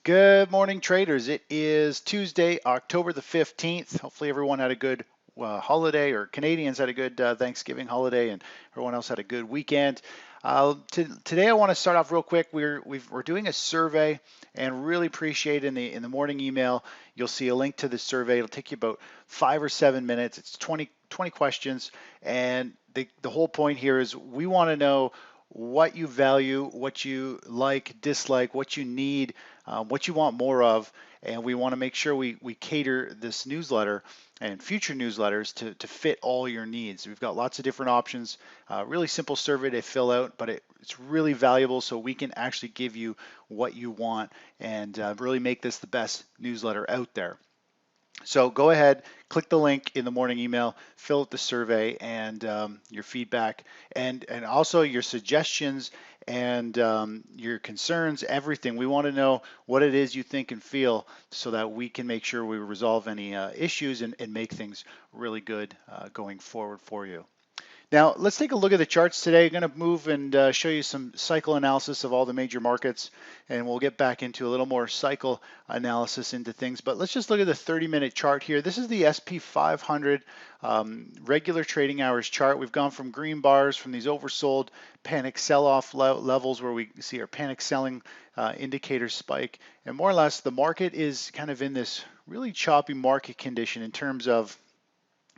Good morning, traders. It is Tuesday, October the 15th. Hopefully, everyone had a good holiday, or Canadians had a good Thanksgiving holiday, and everyone else had a good weekend. Today, I want to start off real quick. We're doing a survey, and really appreciate in the morning email. You'll see a link to the survey. It'll take you about 5 or 7 minutes. It's 20 questions, and the whole point here is we want to know what you value, what you like, dislike, what you need, what you want more of, and we want to make sure we cater this newsletter and future newsletters to fit all your needs. We've got lots of different options, really simple survey to fill out, but it's really valuable so we can actually give you what you want and really make this the best newsletter out there. So go ahead, click the link in the morning email, fill out the survey and your feedback and also your suggestions and your concerns, everything. We want to know what it is you think and feel so that we can make sure we resolve any issues and make things really good going forward for you. Now, let's take a look at the charts today. I'm going to move and show you some cycle analysis of all the major markets, and we'll get back into a little more cycle analysis into things. But let's just look at the 30-minute chart here. This is the SP500 regular trading hours chart. We've gone from green bars, from these oversold panic sell-off levels where we see our panic selling indicator spike. And more or less, the market is kind of in this really choppy market condition in terms of,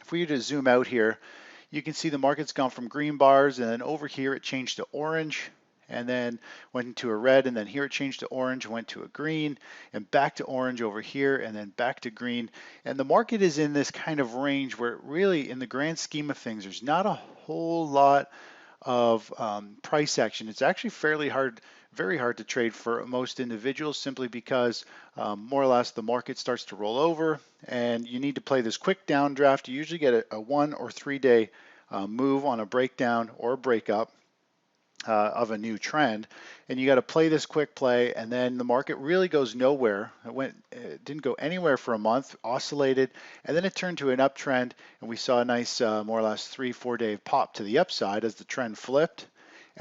if we were to zoom out here, you can see the market's gone from green bars, and then over here it changed to orange, and then went into a red, and then here it changed to orange, went to a green, and back to orange over here, and then back to green. And the market is in this kind of range where really, in the grand scheme of things, there's not a whole lot of price action. It's actually fairly hard, very hard to trade for most individuals, simply because more or less the market starts to roll over and you need to play this quick downdraft. You usually get a 1 or 3 day move on a breakdown or a breakup of a new trend, and you got to play this quick play, and then the market really goes nowhere. It didn't go anywhere for a month, oscillated, and then it turned to an uptrend, and we saw a nice more or less 3-4 day pop to the upside as the trend flipped.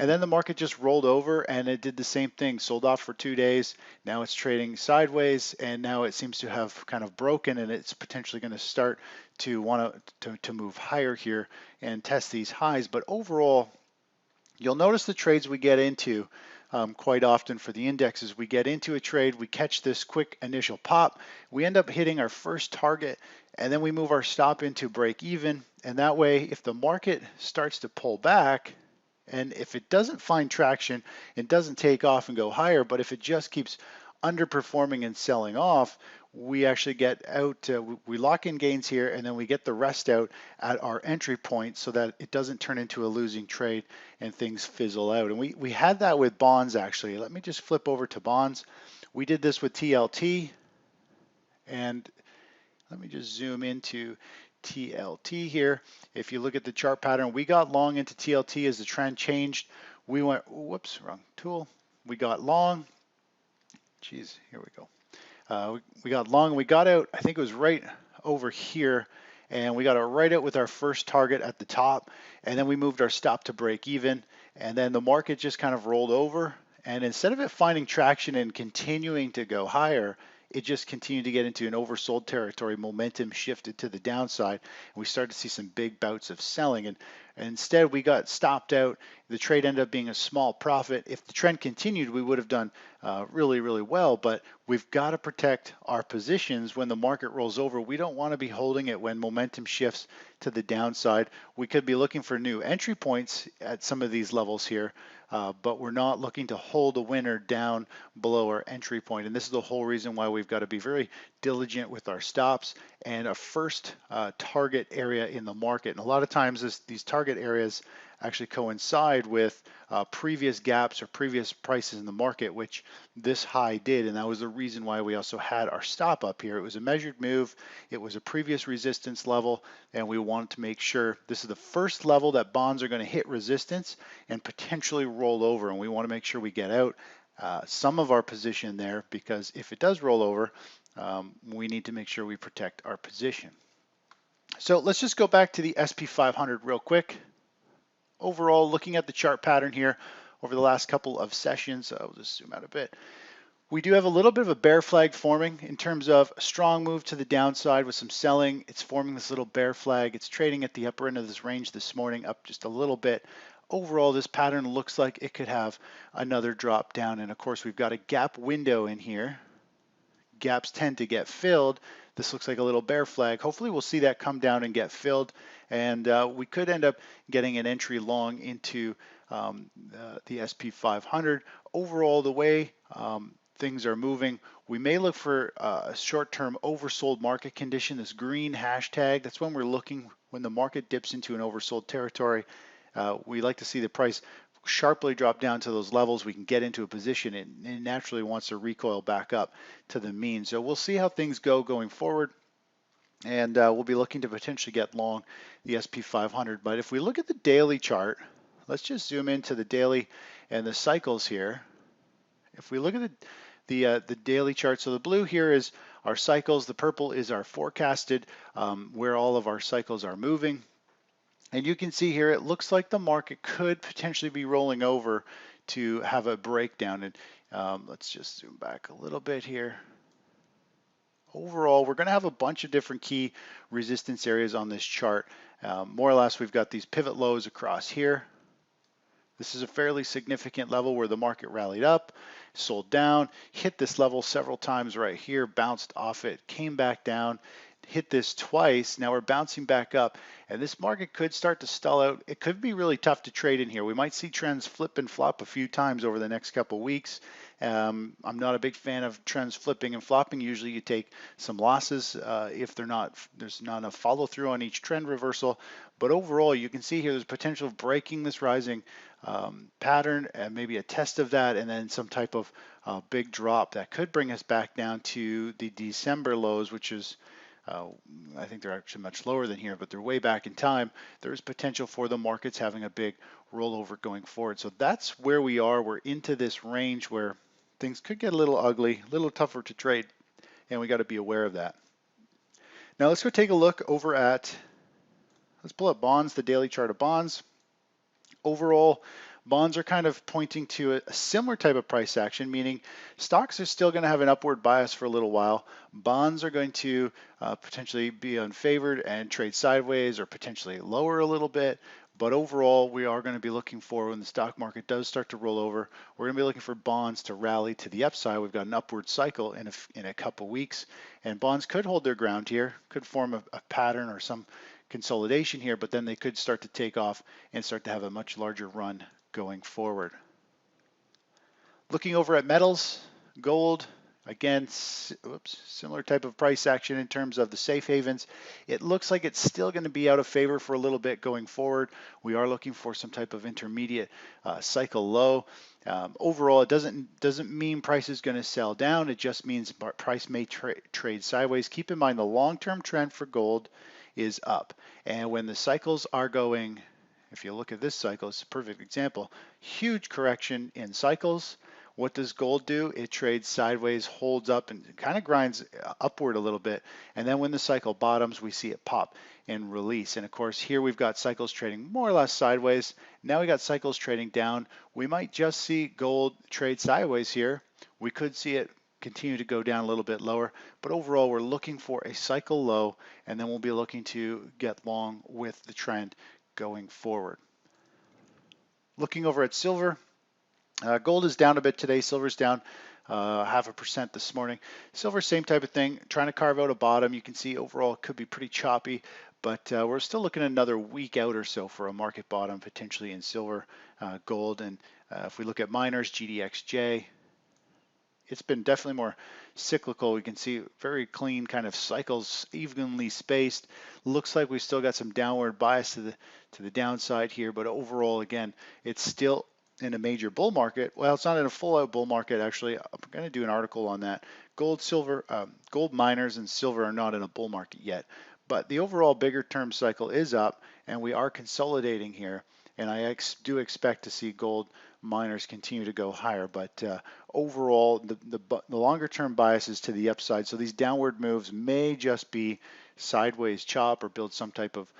And then the market just rolled over and it did the same thing, sold off for 2 days. Now it's trading sideways, and now it seems to have kind of broken, and it's potentially going to start to want to move higher here and test these highs. But overall, you'll notice the trades we get into quite often for the indexes. We get into a trade, we catch this quick initial pop, we end up hitting our first target, and then we move our stop into break even. And that way, if the market starts to pull back, and if it doesn't find traction, it doesn't take off and go higher, but if it just keeps underperforming and selling off, we actually get out, we lock in gains here, and then we get the rest out at our entry point so that it doesn't turn into a losing trade and things fizzle out. And we had that with bonds, actually. Let me just flip over to bonds. We did this with TLT, and let me just zoom into TLT here. If you look at the chart pattern, we got long into TLT as the trend changed. We went, whoops, wrong tool. We got long. Geez, here we go. We got long, we got out, I think it was right over here, and we got it right out with our first target at the top, and then we moved our stop to break even, and then the market just kind of rolled over, and instead of it finding traction and continuing to go higher, it just continued to get into an oversold territory. Momentum shifted to the downside, and we started to see some big bouts of selling, and instead we got stopped out. The trade ended up being a small profit. If the trend continued, we would have done really, really well, but we've got to protect our positions when the market rolls over. We don't want to be holding it when momentum shifts to the downside. We could be looking for new entry points at some of these levels here, but we're not looking to hold a winner down below our entry point. And this is the whole reason why we've got to be very diligent with our stops and a first target area in the market. And a lot of times these target areas actually coincide with previous gaps or previous prices in the market, which this high did, and that was the reason why we also had our stop up here. It was a measured move, it was a previous resistance level, and we wanted to make sure this is the first level that bonds are going to hit resistance and potentially roll over, and we want to make sure we get out some of our position there, because if it does roll over, we need to make sure we protect our position. So let's just go back to the SP500 real quick. Overall, looking at the chart pattern here over the last couple of sessions, I'll just zoom out a bit. We do have a little bit of a bear flag forming in terms of a strong move to the downside with some selling. It's forming this little bear flag. It's trading at the upper end of this range this morning, up just a little bit. Overall, this pattern looks like it could have another drop down. And of course, we've got a gap window in here. Gaps tend to get filled. This looks like a little bear flag. Hopefully we'll see that come down and get filled, and we could end up getting an entry long into the SP500. Overall, the way things are moving, we may look for a short-term oversold market condition, this green hashtag. That's when we're looking when the market dips into an oversold territory. We like to see the price sharply drop down to those levels. We can get into a position and it naturally wants to recoil back up to the mean. So we'll see how things go going forward, and we'll be looking to potentially get long the SP500. But if we look at the daily chart, let's just zoom into the daily and the cycles here. If we look at the daily chart, so the blue here is our cycles, the purple is our forecasted where all of our cycles are moving. And you can see here, it looks like the market could potentially be rolling over to have a breakdown. And let's just zoom back a little bit here. Overall, we're going to have a bunch of different key resistance areas on this chart. More or less, we've got these pivot lows across here. This is a fairly significant level where the market rallied up, sold down, hit this level several times right here, bounced off it, came back down, hit this twice. Now we're bouncing back up, and this market could start to stall out. It could be really tough to trade in here. We might see trends flip and flop a few times over the next couple weeks. I'm not a big fan of trends flipping and flopping. Usually you take some losses if there's not enough follow through on each trend reversal. But overall, you can see here there's potential of breaking this rising pattern and maybe a test of that, and then some type of big drop that could bring us back down to the December lows, which is I think they're actually much lower than here, but they're way back in time. There's potential for the markets having a big rollover going forward. So that's where we are. We're into this range where things could get a little ugly, a little tougher to trade, and we got to be aware of that. Now let's go take a look over at, let's pull up bonds, the daily chart of bonds. Overall, bonds are kind of pointing to a similar type of price action, meaning stocks are still going to have an upward bias for a little while. Bonds are going to potentially be unfavored and trade sideways or potentially lower a little bit. But overall, we are going to be looking for, when the stock market does start to roll over, we're going to be looking for bonds to rally to the upside. We've got an upward cycle in a couple weeks, and bonds could hold their ground here, could form a pattern or some consolidation here, but then they could start to take off and start to have a much larger run going forward. Looking over at metals, gold, again, similar type of price action in terms of the safe havens. It looks like it's still going to be out of favor for a little bit going forward. We are looking for some type of intermediate cycle low. Overall, it doesn't mean price is going to sell down. It just means price may trade sideways. Keep in mind the long-term trend for gold is up, and when the cycles are going, if you look at this cycle, it's a perfect example. Huge correction in cycles. What does gold do? It trades sideways, holds up, and kind of grinds upward a little bit. And then when the cycle bottoms, we see it pop and release. And of course, here we've got cycles trading more or less sideways. Now we got cycles trading down. We might just see gold trade sideways here. We could see it continue to go down a little bit lower, but overall we're looking for a cycle low, and then we'll be looking to get long with the trend going forward. Looking over at silver, gold is down a bit today. Silver's down 0.5% this morning. Silver, same type of thing, trying to carve out a bottom. You can see overall it could be pretty choppy, but we're still looking at another week out or so for a market bottom potentially in silver, gold, and if we look at miners, GDXJ, it's been definitely more cyclical. We can see very clean kind of cycles, evenly spaced. Looks like we've still got some downward bias to the downside here, but overall, again, it's still in a major bull market. Well, it's not in a full-out bull market, actually. I'm going to do an article on that. Gold, silver, gold miners and silver are not in a bull market yet, but the overall bigger term cycle is up, and we are consolidating here. And I do expect to see gold miners continue to go higher, but overall, the longer term bias is to the upside. So these downward moves may just be sideways chop or build some type of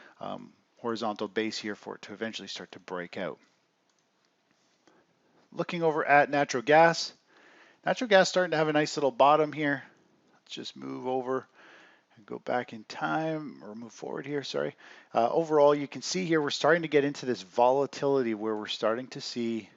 horizontal base here for it to eventually start to break out. Looking over at natural gas, Natural gas starting to have a nice little bottom here. Let's just move over and go back in time, or move forward here, sorry. Overall, you can see here we're starting to get into this volatility where we're starting to see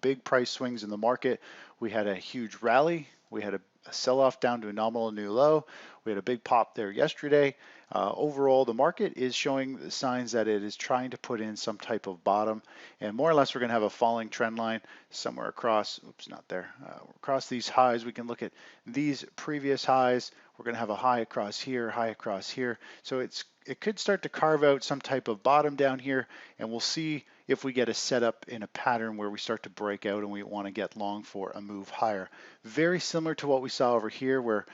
big price swings in the market. We had a huge rally. We had a sell-off down to a nominal new low. We had a big pop there yesterday. Overall, the market is showing the signs that it is trying to put in some type of bottom, and more or less we're going to have a falling trend line somewhere across, oops, not there, across these highs. We can look at these previous highs. We're going to have a high across here, high across here. So it could start to carve out some type of bottom down here, and we'll see if we get a setup in a pattern where we start to break out and we want to get long for a move higher. Very similar to what we saw over here where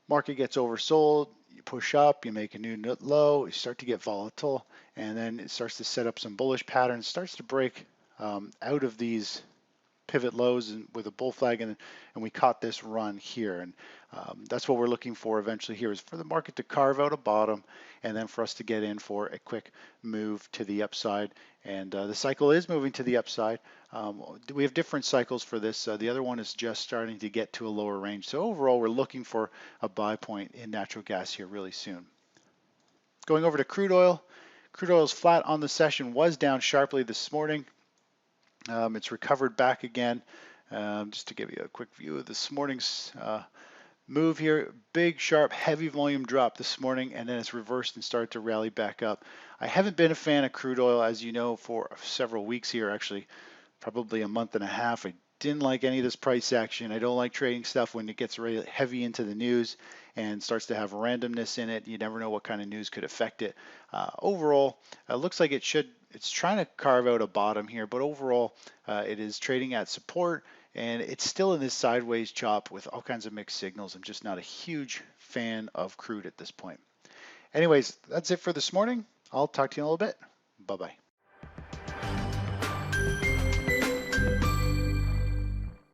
market gets oversold, you push up, you make a new low, you start to get volatile, and then it starts to set up some bullish patterns, starts to break out of these pivot lows and with a bull flag, and we caught this run here, and that's what we're looking for eventually here, is for the market to carve out a bottom and then for us to get in for a quick move to the upside. And the cycle is moving to the upside. We have different cycles for this. The other one is just starting to get to a lower range. So overall, we're looking for a buy point in natural gas here really soon. Going over to crude oil. Crude oil is flat on the session, was down sharply this morning. It's recovered back again. Just to give you a quick view of this morning's move here, big, sharp, heavy volume drop this morning, and then it's reversed and started to rally back up. I haven't been a fan of crude oil, as you know, for several weeks here, actually, probably a month and a half. I didn't like any of this price action. I don't like trading stuff when it gets really heavy into the news and starts to have randomness in it. You never know what kind of news could affect it. Overall, it looks like it's trying to carve out a bottom here, but overall, it is trading at support, and it's still in this sideways chop with all kinds of mixed signals. I'm just not a huge fan of crude at this point. Anyways, that's it for this morning. I'll talk to you in a little bit. Bye-bye.